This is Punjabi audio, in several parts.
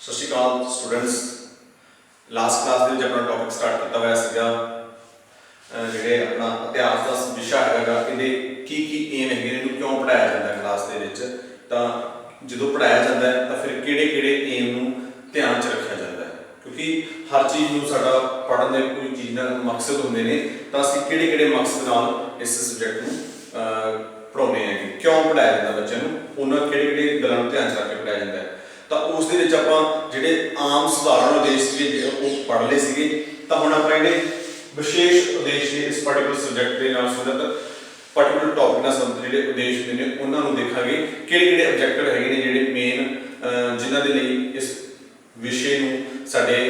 सत श्री अकाल स्टूडेंट्स। लास्ट क्लास के अपना टॉपिक स्टार्ट किया हुआ सीगा जिहड़े अपना इतिहास का विषय हैगा इहदे की एम है इहनूं क्यों पढ़ाया जाता है क्लास दे विच तां जो पढ़ाया जाता है तो फिर किहड़े एम नूं ध्यान च रखा जाता है क्योंकि हर चीज़ नूं साडा पढ़न दे कोई चीज़ का मकसद होंदे ने तां असीं किहड़े मकसद नाल इस सबजैक्ट नूं पढ़ाउने हैं क्यों पढ़ाया जाता बच्चों नूं उन्हां किहड़े गल्लां नूं ध्यान च रख के पढ़ाया जाता है। तो उस दे विच आपां जिहड़े आम सधारण उद्देश सीगे वो पढ़ लए सीगे तां हुण आपां जिहड़े विशेष उद्देश ने इस पर्टिकुलर सबजैक्ट के नाल संबंधित पर्टिकुलर टॉपिक नाल संबंधित जिहड़े उद्देश ने उन्हां नूं देखांगे किहड़े ऑब्जैक्टिव हैगे ने जिहड़े मेन जिन्हां दे लई इस विषय नूं साडे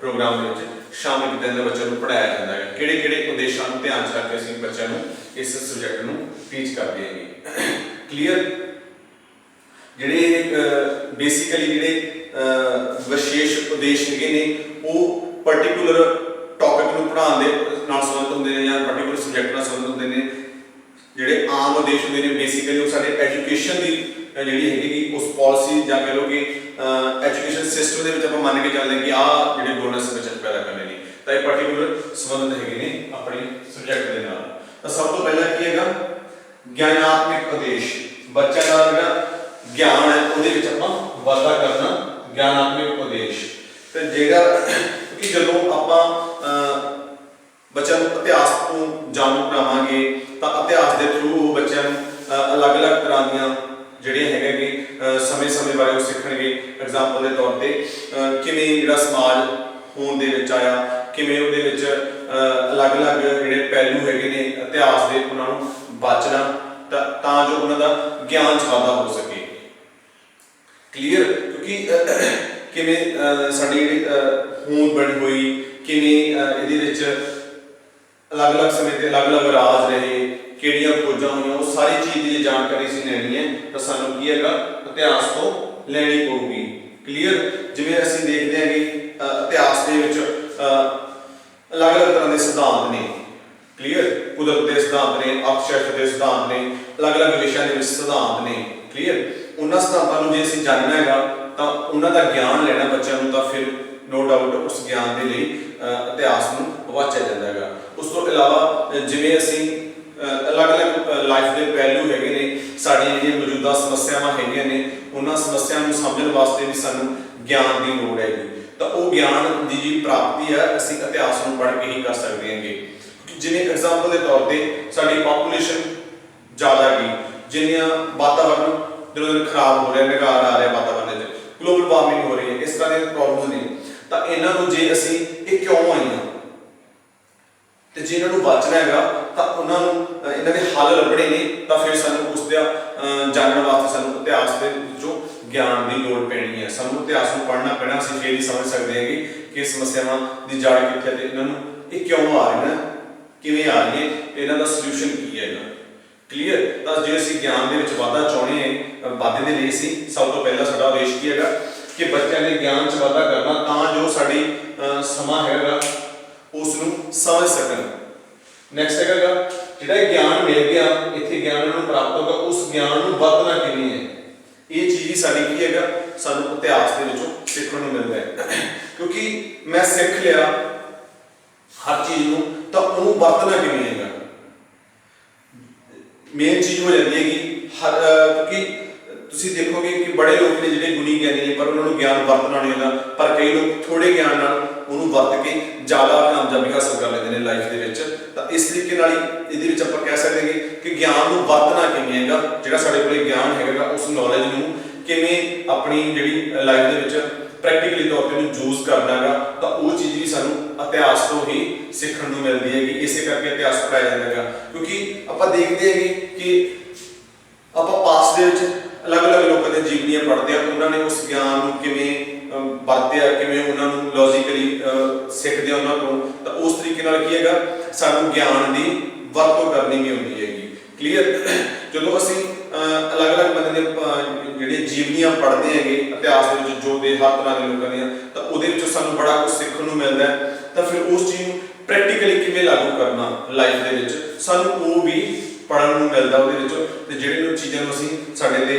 प्रोग्राम दे विच शामिल किया जांदा बच्चों नूं पढ़ाया जांदा है किहड़े उद्देशां नूं ध्यान च रख के असीं बच्चों नूं इस सबजैक्ट नूं टीच करदे हां। क्लीयर जिहड़े बेसिकली जिहड़े विशेष उद्देश हैगे ने वो पर्टिकुलर टॉपिक नूं पढ़ाउण दे नाल संबंधित हुंदे ने जां पर्टिकुलर सबजैक्ट नाल संबंधित हुंदे ने। जिहड़े आम उद्देश हुंदे ने बेसिकली वो साडे एजुकेशन दी जिहड़ी हैगी उस पॉलिसी जां कह लो कि एजुकेशन सिस्टम दे विच आपां मंन के चलदे कि आह जिहड़े गुण सबजैक्ट पैदा करने ने तां इह पर्टिकुलर संबंधित हैगे ने अपने सबजैक्ट दे नाल। तां सब तो पहला की हैगा ज्ञानात्मक उद्देश बच्चा दा जिहड़ा ज्ञान है ਉਹਦੇ ਵਿੱਚ ਆਪਾਂ ਵਾਧਾ ਕਰਨਾ ਗਿਆਨਾਤਮਕ ਉਦੇਸ਼ ਤੇ ਜਿਹੜਾ ਕਿ ਜਦੋਂ ਆਪਾਂ ਬੱਚਿਆਂ ਨੂੰ ਇਤਿਹਾਸ ਤੋਂ ਜਾਣੂ ਕਰਾਵਾਂਗੇ ਤਾਂ ਇਤਿਹਾਸ ਦੇ ਥਰੂ ਉਹ ਬੱਚਿਆਂ ਨੂੰ ਅਲੱਗ-ਅਲੱਗ ਤਰ੍ਹਾਂ ਦੀਆਂ ਜਿਹੜੀਆਂ ਹੈਗੇ ਕਿ ਸਮੇਂ-ਸਮੇਂ ਬਾਰੇ ਉਹ ਸਿੱਖਣਗੇ। ਐਗਜ਼ਾਮਪਲ ਦੇ ਤੌਰ ਤੇ ਕਿਵੇਂ ਜਿਹੜਾ ਸਮਾਜ ਹੋਂਦ ਦੇ ਵਿੱਚ ਆਇਆ ਕਿਵੇਂ ਉਹਦੇ ਵਿੱਚ ਅਲੱਗ-ਅਲੱਗ ਜਿਹੜੇ ਪਹਿਲੂ ਹੈਗੇ ਨੇ ਇਤਿਹਾਸ ਦੇ ਉਹਨਾਂ ਨੂੰ ਬਾਚਣਾ ਤਾਂ ਜੋ ਉਹਨਾਂ ਦਾ ਗਿਆਨ ਚ ਵਾਧਾ ਹੋ ਸਕੇ। क्लीयर क्योंकि किवें साडी होंद बनी हुई किवें इहदे विच अलग अलग समय ते अलग अलग राज रहे किहड़ियां खोजां होईयां वो सारी चीज़ की जानकारी असीं लैणी है तो सानूं की हैगा इतिहास तो लैणी पऊगी। क्लीयर जिवें असीं देखदे हां कि इतिहास दे विच अलग अलग तरह के सिद्धांत ने। क्लीयर कुदरत के सिद्धांत ने अर्थशास्त्र के सिद्धांत ने अलग अलग विषयां दे विच सिद्धांत ने। क्लीयर उन्होंने सिद्धांतों को जो असीं जानना है तो उन्होंने ज्ञान लेना बच्चों को तो फिर नो डाउट उस ज्ञान के लिए इतिहास को वाचा जाता है। उस तो इलावा जिवें असीं अलग अलग लाइफ के पहलू हैगे ने साड़ियां जिहड़ियां मौजूदा समस्यावां हैगियां ने उन्हां समस्यावां नूं समझण वास्ते भी सानूं ज्ञान की लोड़ हैगी तो वो ज्ञान की जी प्राप्ति है असीं इतिहास नूं पढ़ के ही कर सकते हैं। जिवें एग्जाम्पल के तौर पर साडी पॉपूलेशन ज़्यादा गई जिन्नियां वातावरण दिन दिन खराब हो रहा निगार आ रहा वातावरण ग्लोबल वार्मिंग हो रही है इस तरह के प्रॉब्लम ने तो इन्हों जे असी क्यों आई तो जे इन्हों बचना है तो उन्होंने इन्हों के हल लभने ने तो फिर सूँ उसका जानने वास्ते सूँ इतिहास के जो ज्ञान की लड़ पैनी है सूँ इतिहास को पढ़ना पैना असं फिर ही समझ सकते हैं कि समस्यावां की जड़ कित्थे ते इन्होंने क्यों आ रही हैं किवें आ रही है इन्हों का सल्यूशन की है। क्लीयर तो जो असीं ज्ञान के वाधा चाहते हैं वाधे के लिए सब तो पहला साडा उद्देश की है कि बच्चों के ज्ञान च वाधा करना तां जो साडी समा हैगा उसनूं समझ सकन। नैक्सट हैगा जिहड़ा ज्ञान मिल गया इत्थे ज्ञान उन्होंने प्राप्त होगा उस ज्ञान नूं वरतना किवें है ये चीज़ ही साडी की हैगा सानूं इतिहास दे विचों सीखण नूं मिलदा है क्योंकि मैं सीख लिया हर चीज़ नूं तां उहनूं वरतना किवें हैगा मेन चीज़ हो जाती है कि हर क्योंकि तुसीं देखोगे कि बड़े लोग ने जिहड़े गुणी ज्ञानी ने पर उन्होंने ज्ञान वरतना नहीं आता पर कई लोग थोड़े ज्ञान नाल उहनूं वरत के ज़्यादा कामयाबी हासिल कर लेते हैं लाइफ दे विच। तो इस तरीके नाल इहदे विच आपां कह सकते हैं कि ज्ञान नूं वरतना किवें हैगा जिहड़ा साडे कोल ज्ञान हैगा उस नॉलेज नूं किवें अपनी जिहड़ी लाइफ दे विच प्रैक्टिकली तौर पर यूज करना है तो वो चीज़ भी सूँ इतिहास तो ही सीखने को मिलती है। इस करके इतिहास पढ़ाया जाता है क्योंकि आप देखते हैं कि आप पास के अलग अलग लोगों के जीवनियाँ पढ़ते हैं उन्होंने उस ज्ञान को किवें वरत्या किवें उन्होंने लॉजिकली सीखते हैं उन्होंने तो उस तरीके नाल की हैगा सानूं ज्ञान की वरतों करनी भी होती हैगी। क्लीयर जो असीं अलग अलग बंदे जिहड़े जीवनियाँ पढ़ते हैं इतिहास जो दे हर तरह के लोगों दी तो वो सूँ बड़ा कुछ सीखने को मिलता है तो फिर उस चीज़ को प्रैक्टिकली किवें लागू करना लाइफ के सूँ वो भी पढ़ने को मिलता वो जिहड़ियां चीज़ों असीं साडे ते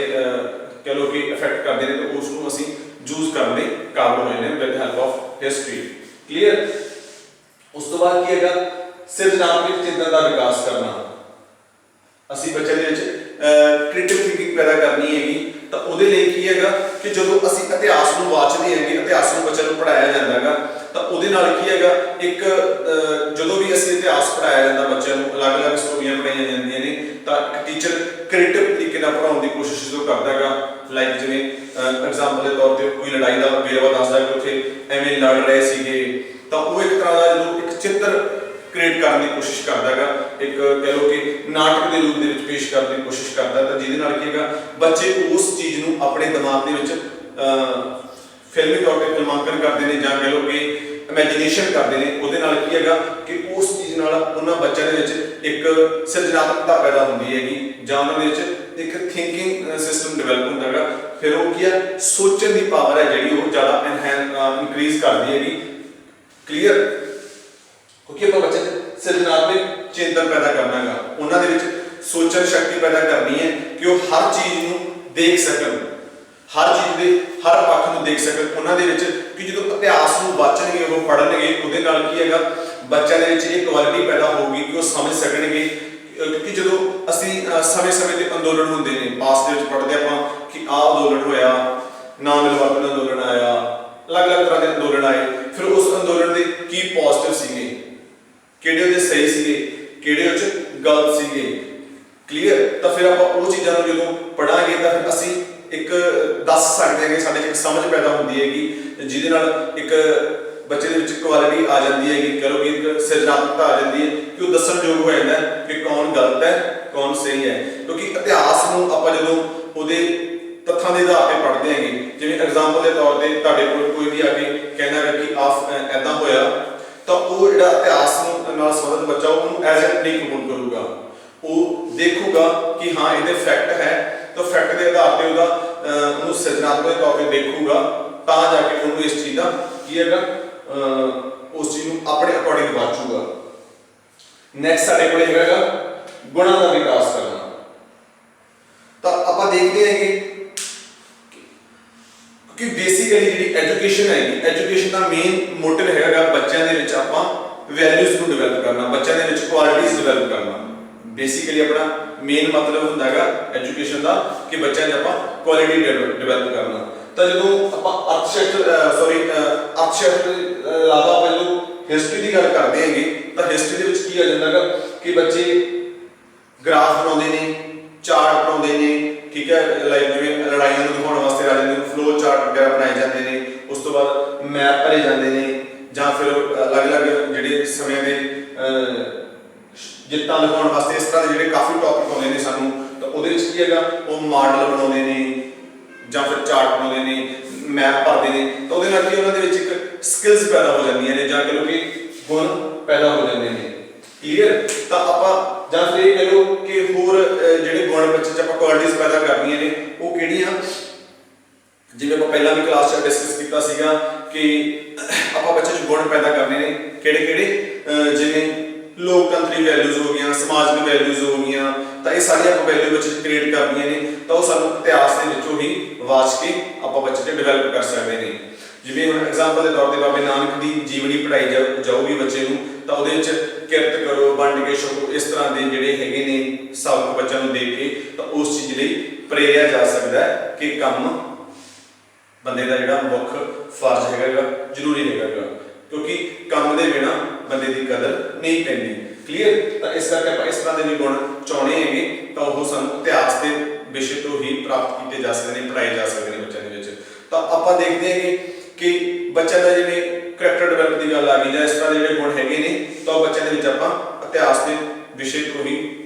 कह लो कि इफेक्ट करते हैं तो उसको असीं ਯੂਜ਼ ਕਰਨ ਦੇ ਕਾਬਲ ਹੋਏ ਨੇ with help of history. Clear. ਉਸ ਤੋਂ ਬਾਅਦ ਕੀ ਹੈਗਾ, ਸਿਰਜਣਾਤਮਕ ਚਿੰਤਨ ਦਾ ਵਿਕਾਸ ਕਰਨਾ। ਅਸੀਂ ਬੱਚਿਆਂ ਦੇ ਵਿੱਚ ਕ੍ਰਿਟਿਕਲ ਥਿੰਕਿੰਗ ਪੈਦਾ ਕਰਨੀ ਹੈਗੀ, ਤਾਂ ਉਹਦੇ ਲਈ ਕੀ ਹੈਗਾ ਕਿ ਜਦੋਂ ਅਸੀਂ ਇਤਿਹਾਸ ਨੂੰ ਵਾਚਦੇ ਹੈਗੇ, ਇਤਿਹਾਸ ਨੂੰ ਬੱਚਿਆਂ ਨੂੰ ਪੜ੍ਹਾਇਆ ਜਾਂਦਾ ਹੈਗਾ, ਤਾਂ ਉਹਦੇ ਨਾਲ ਕੀ ਹੈਗਾ ਇੱਕ ਜਦੋਂ ਵੀ ਅਸੀਂ ਇਤਿਹਾਸ ਪੜ੍ਹਾਇਆ ਜਾਂਦਾ ਬੱਚਿਆਂ ਨੂੰ, ਅਲੱਗ-ਅਲੱਗ ਸਟੋਰੀਆਂ ਪੜ੍ਹਾਈਆਂ ਜਾਂਦੀਆਂ ਨੇ, ਤਾਂ ਟੀਚਰ ਕ੍ਰਿਏਟਿਵ ਤਰੀਕੇ ਨਾਲ ਪੜ੍ਹਾਉਣ ਦੀ ਕੋਸ਼ਿਸ਼ ਜਦੋਂ ਕਰਦਾ ਹੈਗਾ, ਲਾਈਕ ਜਿਵੇਂ ਐਗਜ਼ਾਮਪਲ ਦੇ ਤੌਰ ਤੇ ਕੋਈ ਲੜਾਈ ਦਾ ਵੇਰਵਾ ਦੱਸਦਾ ਕਿ ਉੱਥੇ ਐਵੇਂ ਲੜ ਰਹੇ ਸੀਗੇ, ਤਾਂ ਉਹ ਇੱਕ ਤਰ੍ਹਾਂ ਦਾ ਜਦੋਂ ਇੱਕ ਚਿੱਤਰ ਕ੍ਰੀਏਟ ਕਰਨ ਦੀ ਕੋਸ਼ਿਸ਼ ਕਰਦਾ ਹੈਗਾ, ਇੱਕ ਕਹਿ ਲਓ ਕਿ ਨਾਟਕ ਦੇ ਰੂਪ ਦੇ ਵਿੱਚ ਪੇਸ਼ ਕਰਨ ਦੀ ਕੋਸ਼ਿਸ਼ ਕਰਦਾ, ਤਾਂ ਜਿਹਦੇ ਨਾਲ ਕੀ ਹੈਗਾ ਬੱਚੇ ਉਸ ਚੀਜ਼ ਨੂੰ ਆਪਣੇ ਦਿਮਾਗ ਦੇ ਵਿੱਚ ਫਿਲਮੀ ਤੌਰ ਤੇ ਫਿਲਮਾਂਕਨ ਕਰਦੇ ਨੇ, ਜਾਂ ਕਹਿ ਲਓ ਕਿ ਇਮੈਜੀਨੇਸ਼ਨ ਕਰਦੇ ਨੇ। ਉਹਦੇ ਨਾਲ ਕੀ ਹੈਗਾ ਕਿ ਉਸ ਚੀਜ਼ ਨਾਲ ਉਹਨਾਂ ਬੱਚਿਆਂ ਦੇ ਵਿੱਚ ਇੱਕ ਸਿਰਜਣਾਤਮਕਤਾ ਪੈਦਾ ਹੁੰਦੀ ਹੈਗੀ, ਜਾਂ ਉਹਨਾਂ ਦੇ ਵਿੱਚ ਇੱਕ ਥਿੰਕਿੰਗ ਸਿਸਟਮ ਡਿਵੈਲਪ ਹੁੰਦਾ ਹੈਗਾ। ਫਿਰ ਉਹ ਕੀ ਹੈ, ਸੋਚਣ ਦੀ ਪਾਵਰ ਹੈ ਜਿਹੜੀ ਉਹ ਜ਼ਿਆਦਾ ਇਨਕਰੀਜ਼ ਕਰਦੀ ਹੈਗੀ। ਕਲੀਅਰ। ਕਿਉਂਕਿ ਆਪਾਂ ਬੱਚੇ ਸਿਰਜਣਾਤਮਕ ਚਿੰਤਨ ਪੈਦਾ ਕਰਨਾ ਹੈਗਾ, ਉਹਨਾਂ ਦੇ ਵਿੱਚ ਸੋਚਣ ਸ਼ਕਤੀ ਪੈਦਾ ਕਰਨੀ ਹੈ ਕਿ ਉਹ ਹਰ ਚੀਜ਼ ਨੂੰ ਦੇਖ ਸਕਣ, ਹਰ ਚੀਜ਼ ਦੇ ਹਰ ਪੱਖ ਨੂੰ ਦੇਖ ਸਕਣ। ਉਹਨਾਂ ਦੇ ਵਿੱਚ ਕਿ ਜਦੋਂ ਇਤਿਹਾਸ ਨੂੰ ਵਾਚਣਗੇ, ਉਹ ਪੜ੍ਹਨਗੇ, ਉਹਦੇ ਨਾਲ ਕੀ ਹੈਗਾ ਬੱਚਿਆਂ ਦੇ ਵਿੱਚ ਇਹ ਕੁਆਲਿਟੀ ਪੈਦਾ ਹੋਊਗੀ ਕਿ ਉਹ ਸਮਝ ਸਕਣਗੇ। ਕਿਉਂਕਿ ਜਦੋਂ ਅਸੀਂ ਸਮੇਂ-ਸਮੇਂ ਤੇ ਅੰਦੋਲਨ ਹੁੰਦੇ ਨੇ, ਪਾਸ ਦੇ ਵਿੱਚ ਪੜ੍ਹਦੇ ਆਪਾਂ ਕਿ ਆਹ ਅੰਦੋਲਨ ਹੋਇਆ, ਨਾ ਮਿਲਵਰਤਨ ਅੰਦੋਲਨ ਆਇਆ, ਅਲੱਗ-ਅਲੱਗ ਤਰ੍ਹਾਂ ਦੇ ਅੰਦੋਲਨ ਆਏ, ਫਿਰ ਉਸ ਅੰਦੋਲਨ ਦੇ ਕੀ ਪੋਜ਼ਿਟਿਵ ਸੀਗੇ, ਕਿਹੜੇ ਉਹਦੇ ਸਹੀ ਸੀਗੇ, ਕਿਹੜੇ ਉਹ 'ਚ ਗਲਤ ਸੀਗੇ। ਕਲੀਅਰ। ਤਾਂ ਫਿਰ ਆਪਾਂ ਉਹ ਚੀਜ਼ਾਂ ਨੂੰ ਜਦੋਂ ਪੜ੍ਹਾਂਗੇ ਤਾਂ ਫਿਰ ਅਸੀਂ ਇੱਕ ਦੱਸ ਸਕਦੇ ਹਾਂ ਕਿ ਸਾਡੇ 'ਚ ਇੱਕ ਸਮਝ ਪੈਦਾ ਹੁੰਦੀ ਹੈਗੀ, ਜਿਹਦੇ ਨਾਲ ਇੱਕ ਬੱਚੇ ਦੇ ਵਿੱਚ ਕੁਆਲਿਟੀ ਆ ਜਾਂਦੀ ਹੈਗੀ, ਕਹਿ ਲਓ ਕਿ ਇੱਕ ਸਿਰਜਣਾਤਮਕਤਾ ਆ ਜਾਂਦੀ ਹੈ ਕਿ ਉਹ ਦੱਸਣਯੋਗ ਹੋ ਜਾਂਦਾ ਕਿ ਕੌਣ ਗਲਤ ਹੈ, ਕੌਣ ਸਹੀ ਹੈ। ਕਿਉਂਕਿ ਇਤਿਹਾਸ ਨੂੰ ਆਪਾਂ ਜਦੋਂ ਉਹਦੇ ਤੱਥਾਂ ਦੇ ਆਧਾਰ ਤੇ ਪੜ੍ਹਦੇ ਹੈਗੇ, ਜਿਵੇਂ ਐਗਜ਼ਾਮਪਲ ਦੇ ਤੌਰ ਤੇ ਤੁਹਾਡੇ ਕੋਲ ਕੋਈ ਵੀ ਆ ਕੇ ਕਹਿੰਦਾ ਹੈ ਕਿ ਐਦਾਂ ਹੋਇਆ, ਤਾਂ ਉਹ ਜਿਹੜਾ ਇਤਿਹਾਸ ਨੂੰ ਨਾਲ ਸੰਬੰਧਿਤ ਬੱਚਾ ਉਹਨੂੰ ਐਜ਼ ਇਟ ਨਹੀਂ ਕਬੂਲ ਕਰੂਗਾ, ਉਹ ਦੇਖੂਗਾ ਕਿ ਹਾਂ ਇਹਦੇ ਫੈਕਟ ਹੈ, ਤਾਂ ਫੈਕਟ ਦੇ ਆਧਾਰ ਤੇ ਉਹਨੂੰ ਸਿਰਜਣਾਤਮਕ ਤੌਰ ਤੇ ਦੇਖੂਗਾ, ਤਾਂ ਜਾ ਕੇ ਉਹਨੂੰ ਇਸ ਚੀਜ਼ ਦਾ ਕੀ ਹੈਗਾ ਉਸ ਚੀਜ਼ ਨੂੰ ਆਪਣੇ ਅਕੋਰਡਿੰਗ ਵਾਚੂਗਾ। ਨੈਕਸਟ ਸਾਡੇ ਕੋਲ ਹੈਗਾ ਗੁਣਾਂ ਦਾ ਵਿਕਾਸ ਕਰਨਾ। ਤਾਂ ਆਪਾਂ ਦੇਖਦੇ ਹਾਂ ਕਿ ਬੇਸਿਕਲੀ ਜਿਹੜੀ ਐਜੂਕੇਸ਼ਨ ਹੈਗੀ, ਐਜੂਕੇਸ਼ਨ ਦਾ ਮੇਨ ਮੋਟਿਵ ਹੈਗਾ ਬੱਚਿਆਂ ਦੇ ਵਿੱਚ ਆਪਾਂ ਵੈਲਿਊਜ਼ ਨੂੰ ਡਿਵੈਲਪ ਕਰਨਾ, ਬੱਚਿਆਂ ਦੇ ਵਿੱਚ ਕੁਆਲਿਟੀਜ਼ ਡਿਵੈਲਪ ਕਰਨਾ। ਬੇਸਿਕਲੀ ਆਪਣਾ ਮੇਨ ਮਤਲਬ ਹੁੰਦਾ ਹੈਗਾ ਐਜੂਕੇਸ਼ਨ ਦਾ ਕਿ ਬੱਚਿਆਂ 'ਚ ਆਪਾਂ ਕੁਆਲਿਟੀ ਡਿਵੈਲਪ ਕਰਨਾ। ਤਾਂ ਜਦੋਂ ਆਪਾਂ ਅਰਥਸ਼ਾਸਤਰ ਇਲਾਵਾ ਆਪਾਂ ਜਦੋਂ ਹਿਸਟਰੀ ਦੀ ਗੱਲ ਕਰਦੇ ਹੈਗੇ, ਤਾਂ ਹਿਸਟਰੀ ਦੇ ਵਿੱਚ ਕੀ ਆ ਜਾਂਦਾ ਹੈਗਾ ਕਿ ਬੱਚੇ ਗ੍ਰਾਫ ਬਣਾਉਂਦੇ ਨੇ, ਚਾਰਟ ਬਣਾਉਂਦੇ ਨੇ, ਠੀਕ ਹੈ, ਲਾਈਕ ਜਿਵੇਂ ਲੜਾਈਆਂ ਨੂੰ ਦਿਖਾਉਣ ਵਾਸਤੇ ਰਾਜੇ ਨੂੰ ਫਲੋ ਚਾਰਟ ਵਗੈਰਾ ਬਣਾਏ ਜਾਂਦੇ ਨੇ, ਉਸ ਤੋਂ ਬਾਅਦ ਮੈਪ ਭਰੇ ਜਾਂਦੇ ਨੇ, ਜਾਂ ਫਿਰ ਅਲੱਗ-ਅਲੱਗ ਜਿਹੜੇ ਸਮੇਂ ਦੇ ਜਿੱਤਾਂ ਦਿਖਾਉਣ ਵਾਸਤੇ ਇਸ ਤਰ੍ਹਾਂ ਦੇ ਜਿਹੜੇ ਕਾਫੀ ਟੌਪਿਕ ਆਉਂਦੇ ਨੇ ਸਾਨੂੰ, ਤਾਂ ਉਹਦੇ ਵਿੱਚ ਕੀ ਹੈਗਾ ਉਹ ਮਾਡਲ ਬਣਾਉਂਦੇ ਨੇ ਜਾਂ ਫਿਰ ਚਾਰਟ ਬਣਾਉਂਦੇ ਨੇ, ਮੈਪ ਭਰਦੇ ਨੇ, ਤਾਂ ਉਹਦੇ ਨਾਲ ਕੀ ਉਹਨਾਂ ਦੇ ਵਿੱਚ ਇੱਕ ਸਕਿੱਲਸ ਪੈਦਾ ਹੋ ਜਾਂਦੀਆਂ ਨੇ, ਜਾਂ ਕਹਿ ਲਓ ਕਿ ਗੁਣ ਪੈਦਾ ਹੋ ਜਾਂਦੇ ਨੇ। ਕਲੀਅਰ। ਤਾਂ ਆਪਾਂ ਜਾਂ ਫਿਰ ਇਹ ਕਹਿ ਲਓ ਕਿ ਹੋਰ ਜਿਹੜੇ ਗੁਣ ਬੱਚੇ 'ਚ ਆਪਾਂ ਕੁਆਲਿਟੀਜ਼ ਪੈਦਾ ਕਰਨੀਆਂ ਨੇ ਉਹ ਕਿਹੜੀਆਂ, ਜਿਵੇਂ ਆਪਾਂ ਪਹਿਲਾਂ ਵੀ ਕਲਾਸ 'ਚ ਡਿਸਕਸ ਕੀਤਾ ਸੀਗਾ ਕਿ ਆਪਾਂ ਬੱਚੇ 'ਚ ਗੁਣ ਪੈਦਾ ਕਰਨੇ ਨੇ ਕਿਹੜੇ-ਕਿਹੜੇ, ਜਿਵੇਂ ਲੋਕਤੰਤਰੀ ਵੈਲਿਊਜ਼ ਹੋ ਗਈਆਂ, ਸਮਾਜਿਕ ਵੈਲਿਊਜ਼ ਹੋ ਗਈਆਂ, ਤਾਂ ਇਹ ਸਾਰੀਆਂ ਆਪਾਂ ਵੈਲਿਊ ਬੱਚੇ 'ਚ ਕ੍ਰੀਏਟ ਕਰਨੀਆਂ ਨੇ, ਤਾਂ ਉਹ ਸਾਨੂੰ ਇਤਿਹਾਸ ਦੇ ਵਿੱਚੋਂ ਹੀ ਵਾਚ ਕੇ ਆਪਾਂ ਬੱਚੇ 'ਚ ਡਿਵੈਲਪ ਕਰ ਸਕਦੇ ਨੇ। ਜਿਵੇਂ ਹੁਣ ਐਗਜ਼ਾਮਪਲ ਦੇ ਤੌਰ ਤੇ ਬਾਬੇ ਨਾਨਕ ਦੀ ਜੀਵਨੀ ਪੜ੍ਹਾਈ ਜਾਊਗੀ ਬੱਚੇ ਨੂੰ, ਤਾਂ ਉਹਦੇ ਵਿੱਚ ਕਿਰਤ ਕਰੋ, ਵੰਡ ਕੇ ਛਕੋ, ਇਸ ਤਰ੍ਹਾਂ ਦੇ ਜਿਹੜੇ ਹੈਗੇ ਨੇ ਸਬਕ ਬੱਚਿਆਂ ਨੂੰ ਦੇ ਕੇ, ਤਾਂ ਉਸ ਚੀਜ਼ ਲਈ ਪ੍ਰੇਰਿਆ ਜਾ ਸਕਦਾ ਹੈ ਕਿ ਕੰਮ ਬੰਦੇ ਦਾ ਜਿਹੜਾ ਮੁੱਖ ਫਰਜ਼ ਹੈਗਾ ਜ਼ਰੂਰੀ ਹੈਗਾ, ਕਿਉਂਕਿ ਕੰਮ ਦੇ ਬਿਨਾਂ ਬੰਦੇ ਦੀ ਕਦਰ ਨਹੀਂ ਪੈਂਦੀ। ਕਲੀਅਰ। ਤਾਂ ਇਸ ਕਰਕੇ ਆਪਾਂ ਇਸ ਤਰ੍ਹਾਂ ਦੇ ਵੀ ਗੁਣ ਚਾਹੁੰਦੇ ਹੈਗੇ, ਤਾਂ ਉਹ ਸਾਨੂੰ ਇਤਿਹਾਸ ਦੇ ਵਿਸ਼ੇ ਤੋਂ ਹੀ ਪ੍ਰਾਪਤ ਕੀਤੇ ਜਾ ਸਕਦੇ ਨੇ, ਪੜ੍ਹਾਏ ਜਾ ਸਕਦੇ ਨੇ ਬੱਚਿਆਂ ਦੇ ਵਿੱਚ। ਤਾਂ ਆਪਾਂ ਦੇਖਦੇ ਹੈਗੇ ਕਿ ਬੱਚਿਆਂ ਦਾ ਜਿਵੇਂ ਕਰੈਕਟਰ ਡਿਵੈਲਪ ਦੀ ਗੱਲ ਆ ਗਈ, ਜਾਂ ਇਸ ਤਰ੍ਹਾਂ ਦੇ ਜਿਹੜੇ ਗੁਣ ਹੈਗੇ ਨੇ, ਤਾਂ ਉਹ ਬੱਚਿਆਂ ਦੇ ਵਿੱਚ ਆਪਾਂ ਇਤਿਹਾਸ ਦੇ ਵਿਸ਼ੇ ਤੋਂ ਹੀ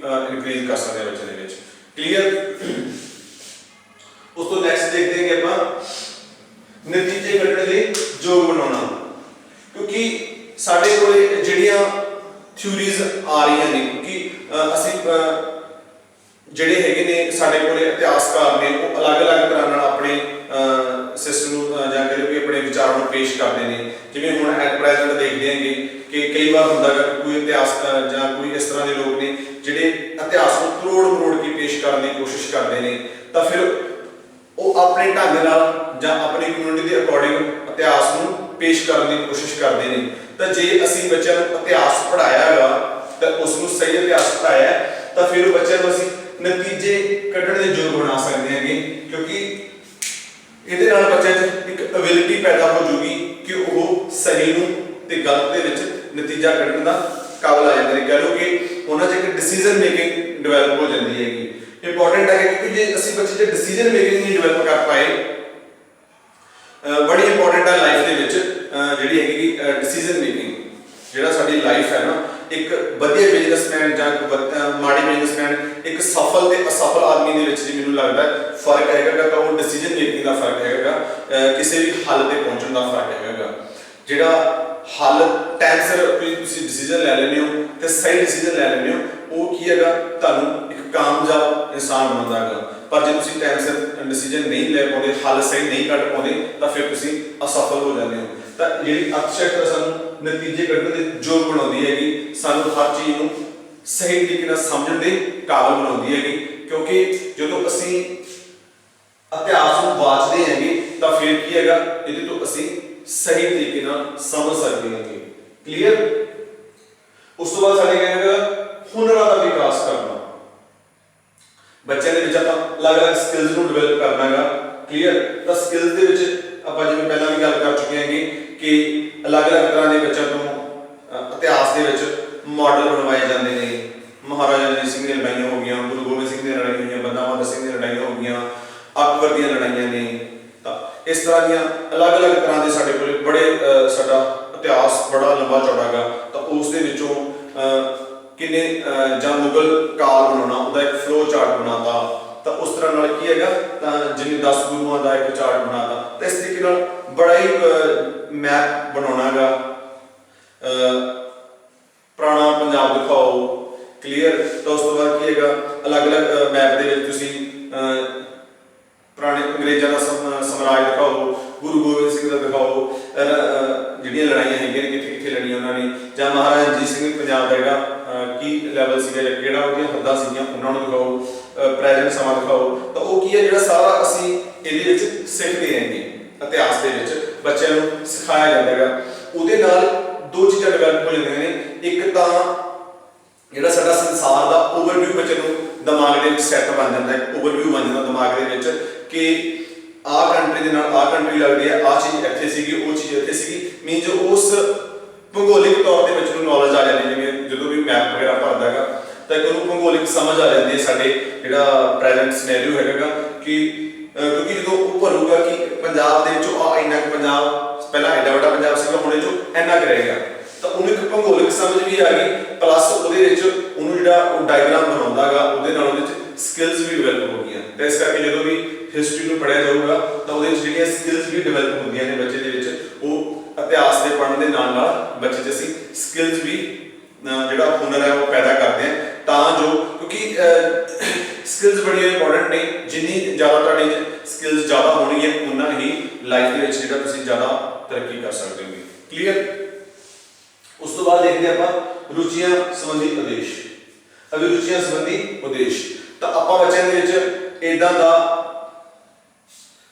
ਇਨਕਰੀਜ਼ ਕਰ ਸਕਦੇ ਹਾਂ ਬੱਚਿਆਂ ਦੇ ਵਿੱਚ। ਕਲੀਅਰ। ਉਸ ਤੋਂ ਨੈਕਸਟ ਦੇਖਦੇ ਹੈਗੇ ਆਪਾਂ ਨਤੀਜੇ ਕੱਢਣ ਲਈ ਯੋਗ ਬਣਾਉਣਾ, ਕਿਉਂਕਿ ਸਾਡੇ ਕੋਲੇ ਜਿਹੜੀਆਂ ਥਿਊਰੀਜ਼ ਆ ਰਹੀਆਂ ਨੇ, ਕਿਉਂਕਿ ਅਸੀਂ ਜਿਹੜੇ ਹੈਗੇ ਨੇ ਸਾਡੇ ਕੋਲੇ ਇਤਿਹਾਸਕਾਰ ਨੇ, ਉਹ ਅਲੱਗ-ਅਲੱਗ ਤਰ੍ਹਾਂ ਨਾਲ ਆਪਣੇ ਸਿਸਟਮ ਨੂੰ ਜਾਂ ਕਹਿ ਲਓ ਕਿ ਆਪਣੇ ਵਿਚਾਰ ਨੂੰ ਪੇਸ਼ ਕਰਦੇ ਨੇ। ਜਿਵੇਂ ਹੁਣ ਐਟ ਪ੍ਰੈਜ਼ੈਂਟ ਦੇਖਦੇ ਹੈਗੇ ਕਿ ਕਈ ਵਾਰ ਹੁੰਦਾ ਹੈ ਕੋਈ ਇਤਿਹਾਸ ਜਾਂ ਕੋਈ ਇਸ ਤਰ੍ਹਾਂ ਦੇ ਲੋਕ ਨੇ ਜਿਹੜੇ ਇਤਿਹਾਸ ਨੂੰ ਤਰੋੜ-ਮਰੋੜ ਕੇ ਪੇਸ਼ ਕਰਨ ਦੀ ਕੋਸ਼ਿਸ਼ ਕਰਦੇ ਨੇ, ਤਾਂ ਫਿਰ वो अपने ढंग नाल जां अपनी कम्यूनिटी के अकॉर्डिंग इतिहास नूं पेश करने की कोशिश करते हैं। तो जे असीं बच्चों को इतिहास पढ़ाया है तो उसनूं सही इतिहास पढ़ाया तो फिर बच्चों को असीं नतीजे कढ़ण दे योग बना सकते हैं, क्योंकि ये बच्चे एक एबिलिटी पैदा हो जूगी कि वह सही नूं ते गलत दे विच नतीजा कढ़ण दा काबिल आ जाते हैं। कह लो कि उन्होंने एक डिसीजन मेकिंग डिवेलप हो जाती है। इंपॉर्टेंट है क्योंकि जे असीं बच्चे जो डिसीजन मेकिंग नहीं डिवेलप कर पाए, बड़ी इंपॉर्टेंट है लाइफ के जिहड़ी हैगी डिसीजन मेकिंग। जिहड़ा साडी लाइफ है ना, एक वधिया बिजनेसमैन जां माड़ी बिजनेसमैन, एक सफल ते असफल आदमी दे विच जी मैनूं लगदा फर्क हैगा तो वो डिसीजन मेकिंग का फर्क हैगा, किसी भी हल ते पहुंचण दा फर्क हैगा। जिहड़ा हल टाइम सिर कोई तुसीं डिसीजन लै लैंदे हो ते सही डिसीजन लै लैंदे हो, वो की हैगा तुहानूं एक कामयाब इंसान बनाउंदा हैगा। पर जे तुसीं टाइम सिर डिसीजन नहीं लै पाउंदे, हल सही नहीं कढ पाउंदे तो फिर तुसीं असफल हो जाते हो। तो जिहड़ी अर्थशास्त्र सानूं नतीजे कढण दे योग बनाउंदी हैगी, सानूं हर चीज़ नूं सही तरीके नाल समझण दे काबिल बनाउंदी हैगी। क्योंकि जदों असीं इतिहास नूं वाचदे हैगे तो फिर की हैगा इहदे तो असीं सही तरीके नाल समझ सकते हैं। क्लीयर। उस तो बाद साडे कहना हुनरां दा विकास करना, बच्चों के अलग अलग स्किल्स नूं डिवेलप करना है। क्लीयर। तो स्किल्स दे विच आपां जिवें पहलां भी गल कर चुके हैं कि अलग अलग तरह के बच्चों को इतिहास के विच मॉडल बनवाए जाते हैं। महाराजा रंजीत सिंह दी लड़ाइयां हो गई, गुरु गोबिंद सिंह दी लड़ाई हुई, बंदा बहादुर सिंह दी लड़ाइयां हो गई, अकबर दी लड़ाइयां ने। तो इस तरह दी अलग अलग तरह के साडे कोल बड़े साडा इतिहास बड़ा लंबा चौड़ा है। तो उस दे विचों किन्ने जां मुगल काल बनाना, उसका एक फ्लो चार्ट बनाता, तो उस तरह नाल की हैगा जिन्हें 10 गुरुओं का एक चार्ट बनाता। तो इस तरीके नाल बड़ा ही मैप बनाना है। पुराना पंजाब दिखाओ। क्लीयर। तो उस तो बाद की हैगा अलग अलग मैप दे विच तुसीं पुराने अंग्रेजों का साम्राज दिखाओ, गुरु गोबिंद सिंह का दिखाओ, जिहड़ियां लड़ाइयां हैगियां कित्थे कित्थे लड़ियां उन्होंने, जां महाराजा रंजीत सिंह पंजाब का की लैवल सीगा, किहड़ा उहदियां हद्दां सीगियां उन्होंने दिखाओ, प्रेजेंट समा दिखाओ। तो वो की है जिहड़ा सारा असीं इहदे विच सिੱਖਦੇ हैगे, इतिहास दे विच बच्चों नूं सिखाया जाता है। उहदे नाल दो चीज़ां डिवेलप हो जांदियां ने। एक तां जिहड़ा साडा संसार दा ओवरव्यू बच्चे नूं दिमाग दे विच सैट बन जाता है, ओवरव्यू बन जाता दिमाग दे विच कि आ कंट्री दे नाल आ कंट्री लगदी है, आ चीज़ इत्थे सीगी, वो चीज़ इत्थे सीगी। मीन जो उस भूगोलिक तौर ते बच्चे नूं नॉलेज आ जाती है, जिवें जदों भी मैप वगैरह भरदा है तो एक उन्होंने भूगोलिक समझ आ जाती है साडे जिहड़ा प्रेजेंट सिनेरियो हैगा कि क्योंकि जो भरूगा कि पंजाब दे विचों आ इन्ना क पंजाब पहला एडा वड्डा पंजाब सीगा, हुण जो इन्ना क रह गया। तो उन्हें एक भूगोलिक समझ भी आ गई, प्लस उहदे विच उहनूं जिहड़ा डायग्राम बनाउंदा है उहदे नाल उहदे विच स्किल्स भी डिवेलप हो गई। तो इस करके जो भी हिस्टरी नूं पढ़िया जाऊगा तो उहदे विच जिहड़ियां स्किल्स भी डिवेलप होंदियां ने बच्चे दे विच, वो इतिहास के पढ़ने के नाल नाल बच्चे च असीं स्किल्स भी जिहड़ा हुनर है वो पैदा करते हैं। तां जो क्योंकि स्किल्स बड़ी इंपॉर्टेंट ने, जिन्नी ज़्यादा तुहाडी स्किल्स ज़्यादा होणगीआं उन्ना ही लाइफ दे विच जिहड़ा तुसीं ज़्यादा तरक्की कर सकते हो। क्लीयर। उस तो बाद देखते हैं आपां रुचियां संबंधी उद्देश, अभिरुचियां संबंधी उद्देश। तो आपां बच्चों दे विच इदां दा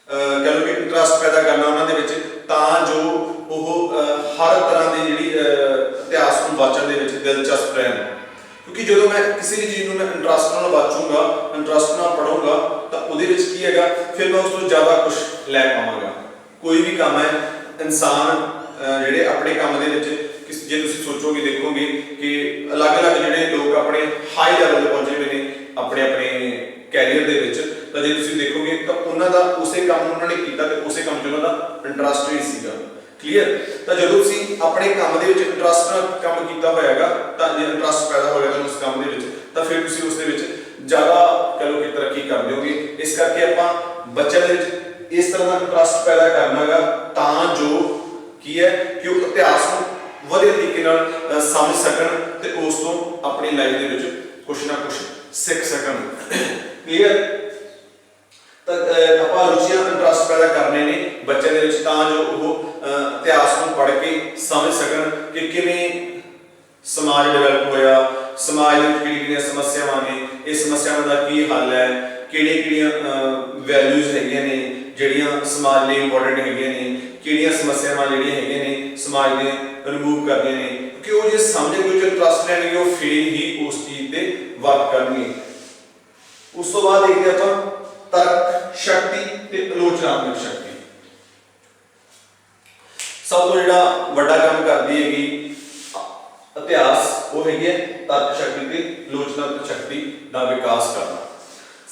कह लो कि इंटरस्ट पैदा करना उन्हां दे विच तां जो वो हर तरह की जिहड़ी इतिहास को वाचण दे विच दिलचस्प रहन। क्योंकि जो मैं किसी भी चीज़ मैं इंटरस्ट नाल वाचूंगा, इंटरस्ट नाल पढ़ूंगा तो उहदे विच की हैगा फिर मैं उस तो ज़्यादा कुछ लै पावांगा। कोई भी काम है इंसान जिहड़े अपने काम दे विच जे तुसीं सोचोगे देखोगे कि अलग अलग जिहड़े लोग अपने हाई लैवल ते पहुंचे हुए हैं अपने अपने कैरियर दे विच, तो जे तुसीं देखोगे तो उन्हां दा उसे काम उन्होंने कीता ते उसे काम च उन्हां दा इंटरस्ट भी सीगा। क्लीयर। तो जो तुसीं अपने काम दे विच इंटरस्ट नाल काम कीता होएगा तो जे इंटरस्ट पैदा होएगा उस काम दे विच तो फिर तुसीं उस दे विच ज़्यादा कह लो कि तरक्की कर दोगे। इस करके आपां बच्चों दे विच इस तरह का इंटरस्ट पैदा करना है तां जो की है कि वो इतिहास को वधिया तरीके नाल समझ सकन ते उस तो अपनी लाइफ दे विच कुछ ना कुछ सीख सकन। क्लीयर। तो आपां रुचियां इंटरस्ट पैदा करने ने बच्चों दे विच तां जो वो इतिहास को पढ़ के समझ सकन कि किवें समाज डिवेलप होया, समाज दे विच किहड़ियां समस्यावां ने, इस समस्यावां दा की हल है, ਕਿਹੜੀਆਂ ਵੈਲਿਊਜ਼ ਹੈਗੀਆਂ ਨੇ ਜਿਹੜੀਆਂ ਸਮਾਜ ਲਈ ਇੰਪੋਰਟੈਂਟ ਹੈਗੀਆਂ ਨੇ, ਕਿਹੜੀਆਂ ਸਮੱਸਿਆਵਾਂ ਜਿਹੜੀਆਂ ਹੈਗੀਆਂ ਨੇ ਸਮਾਜ ਦੇ ਰਿਮੂਵ ਕਰਨੀਆਂ ਨੇ, ਕਿਉਂਕਿ ਉਹ ਜੇ ਸਮਝਣਗੇ, ਜੋ ਟਰਸਟ ਲੈਣਗੇ, ਉਹ ਫਿਰ ਹੀ ਉਸ ਚੀਜ਼ ਤੇ ਵਰਕ ਕਰਨਗੇ। ਉਸ ਤੋਂ ਬਾਅਦ ਦੇਖਦੇ ਆਪਾਂ ਤਰਕ ਸ਼ਕਤੀ ਤੇ ਆਲੋਚਨਾਤਮਕ ਸ਼ਕਤੀ। ਸਭ ਤੋਂ ਜਿਹੜਾ ਵੱਡਾ ਕੰਮ ਕਰਦੀ ਹੈਗੀ ਇਤਿਹਾਸ, ਉਹ ਹੈਗੀ ਹੈ ਤਰਕ ਸ਼ਕਤੀ ਤੇ ਆਲੋਚਨਾਤਮਕ ਸ਼ਕਤੀ ਦਾ ਵਿਕਾਸ ਕਰਨਾ।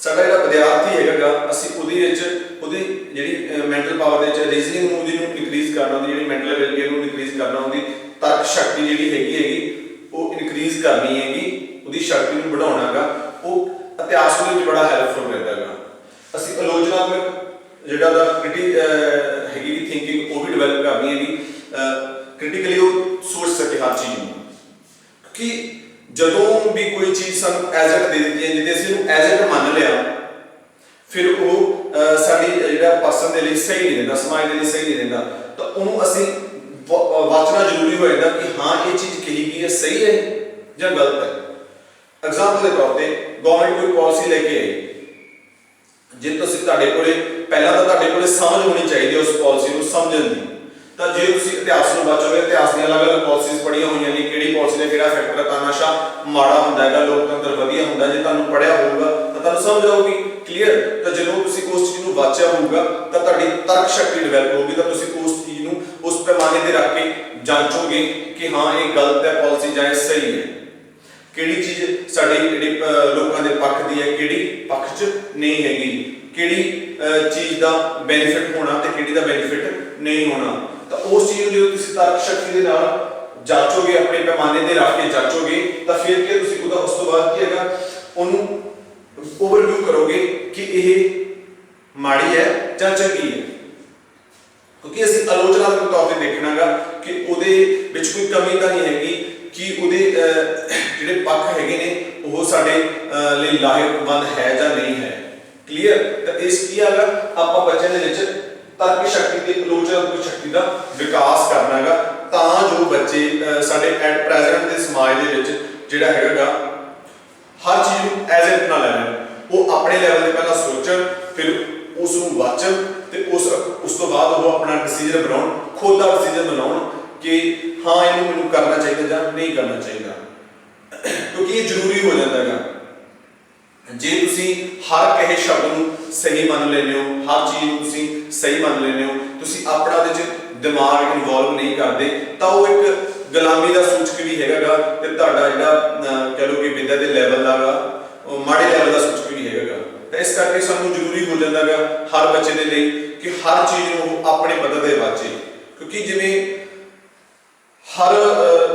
ਸਾਡਾ ਜਿਹੜਾ ਵਿਦਿਆਰਥੀ ਹੈਗਾ, ਅਸੀਂ ਉਹਦੀ ਜਿਹੜੀ ਮੈਂਟਲ ਪਾਵਰ ਦੇ ਵਿੱਚ ਰੀਜ਼ਨਿੰਗ ਨੂੰ ਉਹਦੀ ਨੂੰ ਇਨਕਰੀਜ਼ ਕਰਨਾ, ਉਹਦੀ ਜਿਹੜੀ ਮੈਂਟਲ ਐਬਿਲਿਟੀ ਨੂੰ ਇਨਕਰੀਜ਼ ਕਰਨਾ, ਉਹਦੀ ਤਰਕ ਸ਼ਕਤੀ ਜਿਹੜੀ ਹੈਗੀ ਉਹ ਇਨਕਰੀਜ਼ ਕਰਨੀ ਹੈਗੀ, ਉਹਦੀ ਸ਼ਕਤੀ ਨੂੰ ਵਧਾਉਣਾ ਹੈਗਾ। ਉਹ ਇਤਿਹਾਸ ਦੇ ਵਿੱਚ ਬੜਾ ਹੈਲਪਫੁਲ ਰਹਿੰਦਾ ਹੈਗਾ। ਅਸੀਂ ਆਲੋਚਨਾਤਮਕ ਜਿਹੜਾ ਦਾ ਹੈਗੀ ਥਿੰਕਿੰਗ ਉਹ ਵੀ ਡਿਵੈਲਪ ਕਰਨੀ ਹੈਗੀ, ਕ੍ਰਿਟੀਕਲੀ ਉਹ ਸੋਚ ਸਕੇ ਹਰ ਚੀਜ਼ ਨੂੰ। ਕਿ ਜਦੋਂ ਵੀ ਕੋਈ ਚੀਜ਼ ਸਾਨੂੰ ਐਜ਼ ਇਟ ਦੇ ਦਿੱਤੀ ਹੈ, ਜਿਹਦੇ ਅਸੀਂ ਉਹਨੂੰ ਐਜ਼ ਇਟ ਮੰਨ ਲਿਆ, ਫਿਰ ਉਹ ਸਾਡੀ ਜਿਹੜਾ ਪਰਸਨ ਦੇ ਲਈ ਸਹੀ ਨਹੀਂ ਰਹਿੰਦਾ, ਸਮਾਜ ਦੇ ਲਈ ਸਹੀ ਨਹੀਂ ਰਹਿੰਦਾ। ਤਾਂ ਉਹਨੂੰ ਅਸੀਂ ਵਾਚਣਾ ਜ਼ਰੂਰੀ ਹੋ ਜਾਂਦਾ ਕਿ ਹਾਂ ਇਹ ਚੀਜ਼ ਕਹੀ ਗਈ ਹੈ ਸਹੀ ਹੈ ਜਾਂ ਗਲਤ ਹੈ। ਐਗਜ਼ਾਮਪਲ ਦੇ ਤੌਰ ਤੇ ਗਵਰਨਮੈਂਟ ਕੋਈ ਪਾਲਿਸੀ ਲੈ ਕੇ ਆਈ, ਜੇ ਤੁਸੀਂ ਤੁਹਾਡੇ ਕੋਲੇ ਪਹਿਲਾਂ ਤਾਂ ਤੁਹਾਡੇ ਕੋਲੇ ਸਮਝ ਹੋਣੀ ਚਾਹੀਦੀ ਉਸ ਪਾਲਿਸੀ ਨੂੰ ਸਮਝਣ ਦੀ। ਤਾਂ ਜੇ ਤੁਸੀਂ ਇਤਿਹਾਸ ਨੂੰ ਵਾਚੋਗੇ, ਇਤਿਹਾਸ ਦੀਆਂ ਅਲੱਗ-ਅਲੱਗ ਪਾਲਿਸੀਜ਼ ਪੜ੍ਹੀਆਂ ਹੋਈਆਂ ਨੇ, ਕਿਹੜੀ ਪਾਲਿਸੀ ਦਾ ਕਿਹੜਾ ਫੈਕਟਰ ਹੈ, ਤਾਨਾਸ਼ਾਹ ਮਾੜਾ ਹੁੰਦਾ ਹੈਗਾ, ਲੋਕਤੰਤਰ ਵਧੀਆ ਹੁੰਦਾ, ਜੇ ਤੁਹਾਨੂੰ ਪੜ੍ਹਿਆ ਹੋਊਗਾ ਤਾਂ ਤੁਹਾਨੂੰ ਸਮਝ ਆਊਗੀ ਕਲੀਅਰ। ਤਾਂ ਜਦੋਂ ਤੁਸੀਂ ਉਸ ਚੀਜ਼ ਨੂੰ ਵਾਚਿਆ ਹੋਊਗਾ ਤਾਂ ਤੁਹਾਡੀ ਤਰਕ ਸ਼ਕਤੀ ਡਿਵੈਲਪ ਹੋਊਗੀ, ਤਾਂ ਤੁਸੀਂ ਉਸ ਚੀਜ਼ ਨੂੰ ਉਸ ਪੈਮਾਨੇ ਤੇ ਰੱਖ ਕੇ ਜਾਂਚੋਗੇ ਕਿ ਹਾਂ ਇਹ ਗਲਤ ਹੈ ਪਾਲਿਸੀ ਜਾਂ ਇਹ ਸਹੀ ਹੈ, ਕਿਹੜੀ ਚੀਜ਼ ਸਾਡੀ ਜਿਹੜੀ ਲੋਕਾਂ ਦੇ ਪੱਖ ਦੀ ਹੈ, ਕਿਹੜੀ ਪੱਖ 'ਚ ਨਹੀਂ ਹੈਗੀ, ਕਿਹੜੀ ਚੀਜ਼ ਦਾ ਬੈਨੀਫਿਟ ਹੋਣਾ ਤੇ ਕਿਹੜੀ ਦਾ ਬੈਨੀਫਿਟ ਨਹੀਂ ਹੋਣਾ। ਤਾਂ ਉਸ ਚੀਜ਼ ਨੂੰ ਜਦੋਂ ਤੁਸੀਂ ਤਰਕ ਸ਼ਕਤੀ ਦੇ ਨਾਲ ਜਾਂਚੋਗੇ, ਆਪਣੇ ਪੈਮਾਨੇ ਤੇ ਰੱਖ ਕੇ ਜਾਂਚੋਗੇ, ਤਾਂ ਫਿਰ ਕੀ ਤੁਸੀਂ ਉਹਦਾ ਉਸ ਤੋਂ ਬਾਅਦ ਕੀ ਹੈਗਾ ਉਹਨੂੰ ਓਵਰਵਿਊ ਕਰੋਗੇ ਕਿ ਇਹ ਮਾੜੀ ਹੈ ਜਾਂ ਚੰਗੀ ਹੈ। ਕਿਉਂਕਿ ਅਸੀਂ ਆਲੋਚਨਾਤਮਕ ਤੌਰ ਤੇ ਦੇਖਣਾਗਾ ਕਿ ਉਹਦੇ ਵਿੱਚ ਕੋਈ ਕਮੀ ਤਾਂ ਨਹੀਂ ਹੈਗੀ, ਕਿ ਉਹਦੇ ਜਿਹੜੇ ਪੱਖ ਹੈਗੇ ਨੇ ਉਹ ਸਾਡੇ ਲਈ ਲਾਹੇਵੰਦ ਹੈ ਜਾਂ ਨਹੀਂ ਹੈ, ਕਲੀਅਰ। ਤਾਂ ਇਸ ਕੀ ਹੈਗਾ ਆਪਾਂ ਬੱਚਿਆਂ ਦੇ ਵਿੱਚ ਤਰਕ ਸ਼ਕਤੀ ਤੇ ਆਲੋਚਨਾਤਮਕ ਸ਼ਕਤੀ ਦਾ ਵਿਕਾਸ ਕਰਨਾ ਹੈਗਾ, ਤਾਂ ਜੋ ਬੱਚੇ ਸਾਡੇ ਐਟ ਪ੍ਰੈਜ਼ੈਂਟ ਦੇ ਸਮਾਜ ਦੇ ਵਿੱਚ ਜਿਹੜਾ ਹੈਗਾ ਹਰ ਚੀਜ਼ ਨੂੰ ਐਜ਼ ਇਟ ਨਾ ਲੈਣ, ਉਹ ਆਪਣੇ ਲੈਵਲ ਤੇ ਪਹਿਲਾਂ ਸੋਚਣ, ਫਿਰ ਉਸ ਨੂੰ ਵਾਚਣ ਤੇ ਉਸ ਤੋਂ ਬਾਅਦ ਉਹ ਆਪਣਾ ਡਿਸੀਜਨ ਬਣਾਉਣ, ਖੁਦ ਦਾ ਡਿਸੀਜਨ ਬਣਾਉਣ ਕਿ ਹਾਂ ਇਹਨੂੰ ਮੈਨੂੰ ਕਰਨਾ ਚਾਹੀਦਾ ਜਾਂ ਨਹੀਂ ਕਰਨਾ ਚਾਹੀਦਾ। ਕਿਉਂਕਿ ਇਹ ਜ਼ਰੂਰੀ ਹੋ ਜਾਂਦਾ ਹੈਗਾ। ਜੇ ਤੁਸੀਂ ਹਰ ਕਹੇ ਸ਼ਬਦ ਨੂੰ ਸਹੀ ਮੰਨ ਲੈਂਦੇ ਹੋ, ਹਰ ਚੀਜ਼ ਨੂੰ ਤੁਸੀਂ ਸਹੀ ਮੰਨ ਲੈਂਦੇ ਹੋ, ਤੁਸੀਂ ਆਪਣਾ ਉਹਦੇ 'ਚ ਦਿਮਾਗ ਇਨਵੋਲਵ ਨਹੀਂ ਕਰਦੇ, ਤਾਂ ਉਹ ਇੱਕ ਗੁਲਾਮੀ ਦਾ ਸੂਚਕ ਵੀ ਹੈਗਾ ਤੇ ਤੁਹਾਡਾ ਜਿਹੜਾ ਕਹਿ ਲਓ ਕਿ ਵਿਦਿਆ ਦੇ ਲੈਵਲ ਦਾ ਉਹ ਮਾੜੇ ਲੈਵਲ ਦਾ ਸੂਚਕ ਵੀ ਹੈਗਾ। ਤਾਂ ਇਸ ਕਰਕੇ ਸਾਨੂੰ ਜ਼ਰੂਰੀ ਹੋ ਜਾਂਦਾ ਹੈਗਾ ਹਰ ਬੱਚੇ ਦੇ ਲਈ ਕਿ ਹਰ ਚੀਜ਼ ਨੂੰ ਆਪਣੇ ਪੱਧਰ ਤੇ ਵਾਚੇ। ਕਿਉਂਕਿ ਜਿਵੇਂ ਹਰ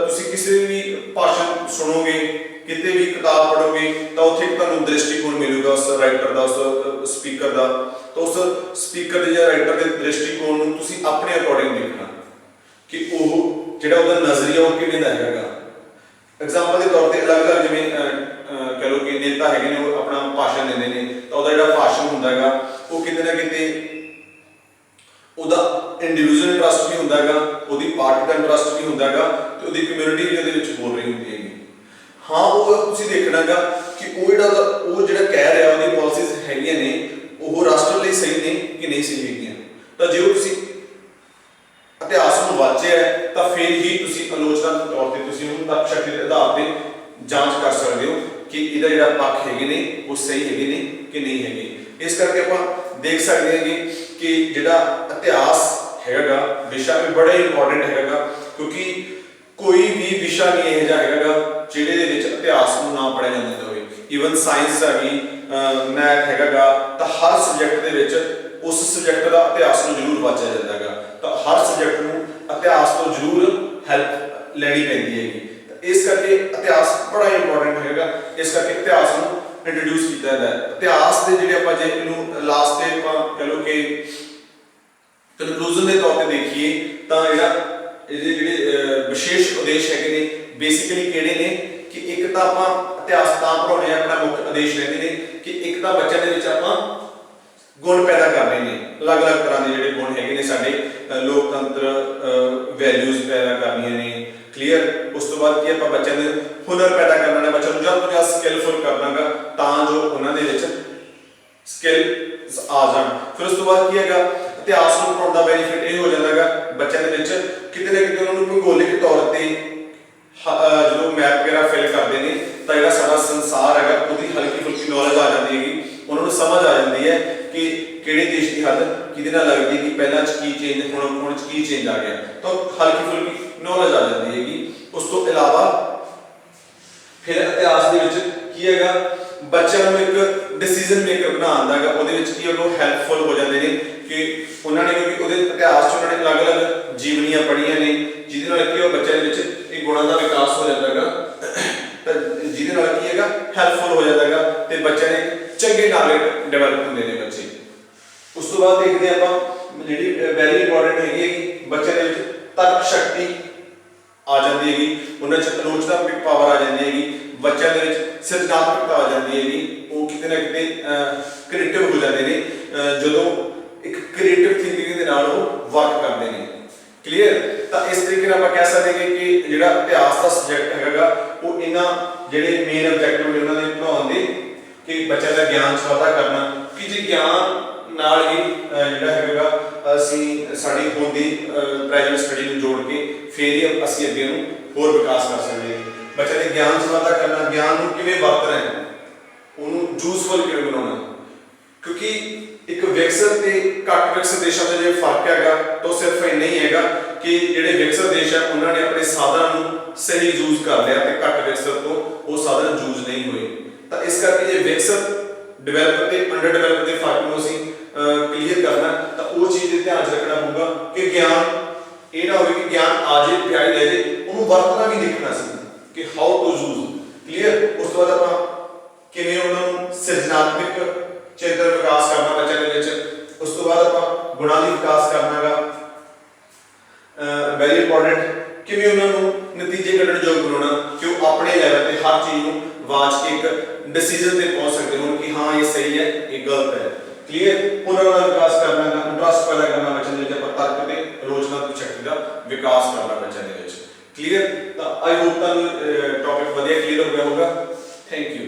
ਤੁਸੀਂ ਕਿਸੇ ਵੀ ਭਾਸ਼ਣ ਸੁਣੋਗੇ, ਕਿਤੇ ਵੀ ਕਿਤਾਬ ਪੜ੍ਹੋਗੇ, ਤਾਂ ਉੱਥੇ ਤੁਹਾਨੂੰ ਦ੍ਰਿਸ਼ਟੀਕੋਣ ਮਿਲੂਗਾ ਉਸ ਰਾਈਟਰ ਦਾ, ਉਸ ਸਪੀਕਰ ਦਾ। ਤਾਂ ਉਸ ਸਪੀਕਰ ਦੇ ਜਾਂ ਰਾਈਟਰ ਦੇ ਦ੍ਰਿਸ਼ਟੀਕੋਣ ਨੂੰ ਤੁਸੀਂ ਆਪਣੇ ਅਕੋਰਡਿੰਗ ਦੇਖਣਾ ਕਿ ਉਹ ਜਿਹੜਾ ਉਹਦਾ ਨਜ਼ਰੀਆ ਉਹ ਕਿਵੇਂ ਦਾ ਹੈਗਾ। ਐਗਜ਼ਾਮਪਲ ਦੇ ਤੌਰ ਤੇ ਅਲੱਗ-ਅਲੱਗ ਜਿਵੇਂ ਕਹਿ ਲਓ ਕਿ ਨੇਤਾ ਹੈਗੇ ਨੇ, ਉਹ ਆਪਣਾ ਭਾਸ਼ਣ ਦਿੰਦੇ ਨੇ, ਤਾਂ ਉਹਦਾ ਜਿਹੜਾ ਭਾਸ਼ਣ ਹੁੰਦਾ ਹੈਗਾ ਉਹ ਕਿਤੇ ਨਾ ਕਿਤੇ ਉਹਦਾ ਇੰਡੀਵਿਜੂਅਲ ਇੰਟਰਸਟ ਵੀ ਹੁੰਦਾ ਹੈਗਾ, ਉਹਦੀ ਪਾਰਟੀ ਦਾ ਇੰਟਰਸਟ ਵੀ ਹੁੰਦਾ ਹੈਗਾ, ਤੇ ਉਹਦੀ ਕਮਿਊਨਿਟੀ ਵੀ ਉਹਦੇ ਵਿੱਚ ਬੋਲ ਰਹੀ ਹੁੰਦੀ ਹੈਗੀ। ਹਾਂ ਉਹ ਤੁਸੀਂ ਦੇਖਣਾ ਹੈਗਾ ਕਿ ਉਹ ਜਿਹੜਾ ਕਹਿ ਰਿਹਾ, ਉਹਦੀ ਪਾਲਿਸੀਜ਼ ਹੈਗੀਆਂ ਨੇ, ਉਹ ਰਾਸ਼ਟਰ ਲਈ ਸਹੀ ਨੇ ਕਿ ਨਹੀਂ ਸਹੀ ਹੈਗੀਆਂ। ਤਾਂ ਜੇ ਤੁਸੀਂ ਇਤਿਹਾਸ ਨੂੰ ਵਾਚਿਆ ਤਾਂ ਫਿਰ ਹੀ ਤੁਸੀਂ ਆਲੋਚਨਾਤਮਕ ਤੌਰ ਤੇ ਤੁਸੀਂ ਉਹਨੂੰ ਤਰਕ ਸ਼ਕਤੀ ਦੇ ਆਧਾਰ ਤੇ ਜਾਂਚ ਕਰ ਸਕਦੇ ਹੋ ਕਿ ਇਹਦਾ ਜਿਹੜਾ ਪੱਖ ਹੈਗੇ ਨੇ ਉਹ ਸਹੀ ਹੈਗੇ ਨੇ ਕਿ ਨਹੀਂ ਹੈਗੇ। ਇਸ ਕਰਕੇ ਆਪਾਂ ਦੇਖ ਸਕਦੇ ਹਾਂ ਕਿ ਜਿਹੜਾ ਇਤਿਹਾਸ ਹੈਗਾ ਵਿਸ਼ਾ ਵੀ ਬੜਾ ਹੀ ਇੰਪੋਰਟੈਂਟ ਹੈਗਾ, ਕਿਉਂਕਿ ਕੋਈ ਵੀ ਵਿਸ਼ਾ ਨਹੀਂ ਇਹੋ ਜਿਹਾ ਹੈਗਾ ਜਿਹੜੇ ਦੇ ਵਿੱਚ ਇਤਿਹਾਸ ਨੂੰ ਨਾ ਪੜ੍ਹਿਆ ਜਾਂਦਾ ਹੋਵੇ। ਈਵਨ ਸਾਇੰਸ ਹੈਗੀ, ਮੈਥ ਹੈਗਾ, ਤਾਂ ਹਰ ਸਬਜੈਕਟ ਦੇ ਵਿੱਚ ਉਸ ਸਬਜੈਕਟ ਦਾ ਇਤਿਹਾਸ ਨੂੰ ਜ਼ਰੂਰ ਵਾਚਿਆ ਜਾਂਦਾ ਹੈਗਾ। ਤਾਂ ਹਰ ਸਬਜੈਕਟ ਨੂੰ ਇਤਿਹਾਸ ਤੋਂ ਜ਼ਰੂਰ ਹੈਲਪ ਲੈਣੀ ਪੈਂਦੀ ਹੈਗੀ। ਇਸ ਕਰਕੇ ਇਤਿਹਾਸ ਬੜਾ ਇੰਪੋਰਟੈਂਟ ਹੈਗਾ। ਇਸ ਕਰਕੇ ਇਤਿਹਾਸ ਨੂੰ ਇੰਟਰੋਡਿਊਸ ਕੀਤਾ ਜਾਂਦਾ ਹੈ। ਇਤਿਹਾਸ ਦੇ ਜਿਹੜੇ ਆਪਾਂ ਜੇ ਇਹਨੂੰ ਲਾਸਟ ਤੇ ਆਪਾਂ ਕਹ ਲਓ ਕਿ ਕਨਕਲੂਜਨ ਦੇ ਤੌਰ ਤੇ ਦੇਖੀਏ ਤਾਂ ਇਹਦੇ ਜਿਹੜੇ ਵਿਸ਼ੇਸ਼ ਉਦੇਸ਼ ਹੈਗੇ ਨੇ ਬੇਸਿਕਲੀ ਕਿਹੜੇ ਨੇ ਕਿ ਇੱਕ ਤਾਂ ਆਪਾਂ ਇਤਿਹਾਸ ਤਾਂ ਪੜ੍ਹਾਉਣੇ ਆਪਣਾ ਮੁੱਖ ਉਦੇਸ਼ ਰਹਿੰਦੇ ਨੇ ਕਿ ਇੱਕ ਤਾਂ ਬੱਚਿਆਂ ਦੇ ਵਿੱਚ ਆਪਾਂ ਗੁਣ ਪੈਦਾ ਕਰਨੇ ਨੇ, ਅਲੱਗ-ਅਲੱਗ ਤਰ੍ਹਾਂ ਦੇ ਜਿਹੜੇ ਗੁਣ ਹੈਗੇ ਨੇ ਸਾਡੇ, ਲੋਕਤੰਤਰ ਵੈਲਿਊਜ਼ ਪੈਦਾ ਕਰਨੀਆਂ ਨੇ, ਕਲੀਅਰ। ਉਸ ਤੋਂ ਬਾਅਦ ਕੀ ਆਪਾਂ ਬੱਚਿਆਂ ਦੇ ਹੁਨਰ ਪੈਦਾ ਕਰਨਾ ਨੇ, ਬੱਚਿਆਂ ਨੂੰ ਜਲਦ ਤੋਂ ਜਲਦ ਸਕਿੱਲਫੁਲ ਕਰਨਾਗਾ ਤਾਂ ਜੋ ਉਹਨਾਂ ਦੇ ਵਿੱਚ ਸਕਿੱਲਸ ਆ ਜਾਣ। ਫਿਰ ਉਸ ਤੋਂ ਬਾਅਦ ਕੀ ਹੈਗਾ, ਇਤਿਹਾਸ ਨੂੰ ਪੜ੍ਹਾਉਣ ਦਾ ਬੈਨੀਫਿਟ ਇਹ ਹੋ ਜਾਂਦਾ ਹੈਗਾ ਬੱਚਿਆਂ ਦੇ ਵਿੱਚ ਕਿਤੇ ਨਾ ਕਿਤੇ ਉਹਨਾਂ ਨੂੰ ਭੂਗੋਲਿਕ ਤੌਰ ਤੇ ਜਦੋਂ ਮੈਪ ਵਗੈਰਾ ਫਿਲ ਕਰਦੇ ਨੇ ਤਾਂ ਜਿਹੜਾ ਸਾਡਾ ਸੰਸਾਰ ਹੈਗਾ ਉਹਦੀ ਹਲਕੀ ਫੁਲਕੀ ਨੌਲੇਜ ਆ ਜਾਂਦੀ ਹੈਗੀ, ਉਹਨਾਂ ਨੂੰ ਸਮਝ ਆ ਜਾਂਦੀ ਹੈ ਕਿ ਕਿਹੜੇ ਦੇਸ਼ ਦੀ ਹੱਦ ਕਿਹਦੇ ਨਾਲ ਲੱਗਦੀ ਹੈ, ਕਿ ਪਹਿਲਾਂ ਚ ਕੀ ਚੇਂਜ ਹੁਣ ਚ ਕੀ ਚੇਂਜ ਆ ਗਿਆ, ਤਾਂ ਹਲਕੀ ਫੁਲਕੀ ਨੌਲੇਜ ਆ ਜਾਂਦੀ ਹੈਗੀ। ਉਸ ਤੋਂ ਇਲਾਵਾ ਫਿਰ ਇਤਿਹਾਸ ਦੇ ਵਿੱਚ ਕੀ ਹੈਗਾ, ਬੱਚਿਆਂ ਨੂੰ ਇੱਕ ਡਿਸੀਜਨ ਮੇਕਰ ਬਣਾਉਣ ਦਾ ਹੈਗਾ, ਉਹਦੇ ਵਿੱਚ ਕੀ ਉਹ ਹੈਲਪਫੁਲ ਹੋ ਜਾਂਦੇ ਨੇ ਕਿ ਉਹਨਾਂ ਨੇ, ਕਿਉਂਕਿ ਉਹਦੇ ਇਤਿਹਾਸ 'ਚ ਉਹਨਾਂ ਨੇ ਅਲੱਗ-ਅਲੱਗ ਜੀਵਨੀਆਂ ਪੜ੍ਹੀਆਂ ਨੇ ਜਿਹਦੇ ਨਾਲ ਕੀ ਉਹ ਬੱਚਿਆਂ ਦੇ ਵਿੱਚ ਇਹ ਗੁਣਾਂ ਦਾ ਵਿਕਾਸ ਹੋ ਜਾਂਦਾ ਹੈਗਾ, ਤਾਂ ਜਿਹਦੇ ਨਾਲ ਕੀ ਹੈਗਾ ਹੈਲਪਫੁਲ ਹੋ ਜਾਂਦਾ ਹੈਗਾ ਤੇ ਬੱਚਿਆਂ ਦੇ ਚੰਗੇ ਨਾਗਰਿਕ ਡਿਵੈਲਪ ਹੁੰਦੇ ਨੇ ਬੱਚੇ। ਉਸ ਤੋਂ ਬਾਅਦ ਦੇਖਦੇ ਆਪਾਂ ਜਿਹੜੀ ਵੈਰੀ ਇੰਪੋਰਟੈਂਟ ਹੈਗੀ ਬੱਚਿਆਂ ਦੇ ਵਿੱਚ ਤਰਕ ਸ਼ਕਤੀ ਆ ਜਾਂਦੀ ਹੈਗੀ, ਉਹਨਾਂ 'ਚ ਆਲੋਚਨਾਤਮਕ ਪਾਵਰ ਆ ਜਾਂਦੀ ਹੈਗੀ, ਬੱਚਿਆਂ ਦੇ ਵਿੱਚ ਸਿਰਜਣਾਤਮਕਤਾ ਆ ਜਾਂਦੀ ਹੈਗੀ, ਉਹ ਕਿਤੇ ਨਾ ਕਿਤੇ ਕ੍ਰੀਏਟਿਵ ਹੋ ਜਾਂਦੇ ਨੇ ਜਦੋਂ ਇੱਕ ਕ੍ਰੀਏਟਿਵ ਥਿੰਕਿੰਗ ਦੇ ਨਾਲ ਉਹ ਵਰਕ ਕਰਦੇ ਨੇ। ਕਲੀਅਰ? ਤਾਂ ਇਸ ਤਰੀਕੇ ਨਾਲ ਆਪਾਂ ਕਹਿ ਸਕਦੇ ਹਾਂ ਕਿ ਜਿਹੜਾ ਇਤਿਹਾਸ ਦਾ ਸਬਜੈਕਟ ਹੈਗਾ ਉਹ ਇਹਨਾਂ ਜਿਹੜੇ ਮੇਨ ਆਬਜੈਕਟਿਵ ਨੇ ਉਹਨਾਂ ਦੇ ਪੜ੍ਹਾਉਣ ਦੇ ਕਿ ਬੱਚਿਆਂ ਦਾ ਗਿਆਨ 'ਚ ਵਾਧਾ ਕਰਨਾ, ਕਿ ਜੇ ਗਿਆਨ ਨਾਲ ਹੀ ਜਿਹੜਾ ਹੈਗਾ ਅਸੀਂ ਸਾਡੀ ਹੁਣ ਦੀ ਪ੍ਰੈਜ਼ੈਂਟ ਸਟੱਡੀ ਨੂੰ ਜੋੜ ਕੇ ਫਿਰ ਹੀ ਅਸੀਂ ਅੱਗੇ ਨੂੰ ਹੋਰ ਵਿਕਾਸ ਕਰ ਸਕਦੇ ਹਾਂ। ਬੱਚਿਆਂ ਦੇ ਗਿਆਨ 'ਚ ਵਾਧਾ ਕਰਨਾ, ਗਿਆਨ ਨੂੰ ਕਿਵੇਂ ਵਰਤਣਾ ਹੈ, ਉਹਨੂੰ ਯੂਜ਼ਫੁਲ ਕਿਵੇਂ ਬਣਾਉਣਾ, ਕਿਉਂਕਿ ਇੱਕ ਵਿਕਸਿਤ ਤੇ ਘੱਟ ਵਿਕਸਿਤ ਦੇਸ਼ਾਂ ਦਾ ਜੇ ਫਰਕ ਹੈਗਾ ਤਾਂ ਸਿਰਫ ਇੰਨਾ ਹੀ ਹੈਗਾ ਕਿ ਜਿਹੜੇ ਵਿਕਸਿਤ ਦੇਸ਼ ਆ ਉਹਨਾਂ ਨੇ ਆਪਣੇ ਸਾਧਨਾਂ ਨੂੰ ਸਹੀ ਯੂਜ਼ ਕਰ ਲਿਆ ਤੇ ਘੱਟ ਵਿਕਸਿਤ ਤੋਂ ਉਹ ਸਾਧਨ ਯੂਜ਼ ਨਹੀਂ ਹੋਏ। ਤਾਂ ਇਸ ਕਰਕੇ ਜੇ ਵਿਕਸਿਤ ਡਿਵੈਲਪ ਤੇ ਅੰਡਰ ਡਿਵੈਲਪ ਦੇ ਫਰਕ ਨੂੰ ਅਸੀਂ ਕਲੀਅਰ ਕਰਨਾ ਤਾਂ ਉਹ ਚੀਜ਼ ਦੇ ਧਿਆਨ 'ਚ ਰੱਖਣਾ ਪਊਗਾ ਕਿ ਗਿਆਨ ਇਹ ਨਾ ਹੋਵੇ ਕਿ ਗਿਆਨ ਆ ਜੇ ਪਿਆਈ ਲੈ ਜੇ, ਉਹਨੂੰ ਵਰਤਣਾ ਵੀ ਦੇਖਣਾ ਸੀ ਕਿ ਹਾਊ ਟੂ ਯੂਜ਼। ਕਲੀਅਰ? ਉਸ ਤੋਂ ਬਾਅਦ ਆਪਾਂ ਕਿਵੇਂ ਉਹਨਾਂ ਨੂੰ ਸਿਰਜਣਾਤਮਕ ਚੇਤਨ ਵਿਕਾਸ ਕਰਨਾ ਬੱਚਿਆਂ ਦੇ ਵਿੱਚ, ਉਸ ਤੋਂ ਬਾਅਦ ਆਪਾਂ ਗੁਣਾਂ ਦੀ ਵਿਕਾਸ ਕਰਨਾ ਹੈਗਾ ਵੈਰੀ ਇੰਪੋਰਟੈਂਟ, ਕਿਵੇਂ ਉਹਨਾਂ ਨੂੰ ਨਤੀਜੇ ਕੱਢਣ ਯੋਗ ਬਣਾਉਣਾ ਕਿ ਉਹ ਆਪਣੇ ਲੈਵਲ ਤੇ ਹਰ ਚੀਜ਼ ਨੂੰ ਵਾਚ ਕੇ ਇੱਕ ਡਿਸੀਜਨ ਤੇ ਪਹੁੰਚ ਸਕਦੇ ਹੋਣ ਕਿ ਹਾਂ ਇਹ ਸਹੀ ਹੈ ਇਹ ਗਲਤ ਹੈ। ਕਲੀਅਰ? ਉਹਨਾਂ ਦਾ ਵਿਕਾਸ ਕਰਨਾ ਹੈਗਾ, ਇੰਟਰਸਟ ਪੈਦਾ ਕਰਨਾ ਬੱਚਿਆਂ ਦੇ ਵਿੱਚ, ਆਪਾਂ ਤਰਕ ਤੇ ਆਲੋਚਨਾਤਮਕ ਸ਼ਕਤੀ ਦਾ ਵਿਕਾਸ ਕਰਨਾ ਬੱਚਿਆਂ ਦੇ ਵਿੱਚ। ਕਲੀਅਰ? ਤਾਂ ਆਈ ਹੋਪ ਤੁਹਾਨੂੰ ਟੌਪਿਕ ਵਧੀਆ ਕਲੀਅਰ ਹੋ ਗਿਆ ਹੋਊਗਾ। Thank you.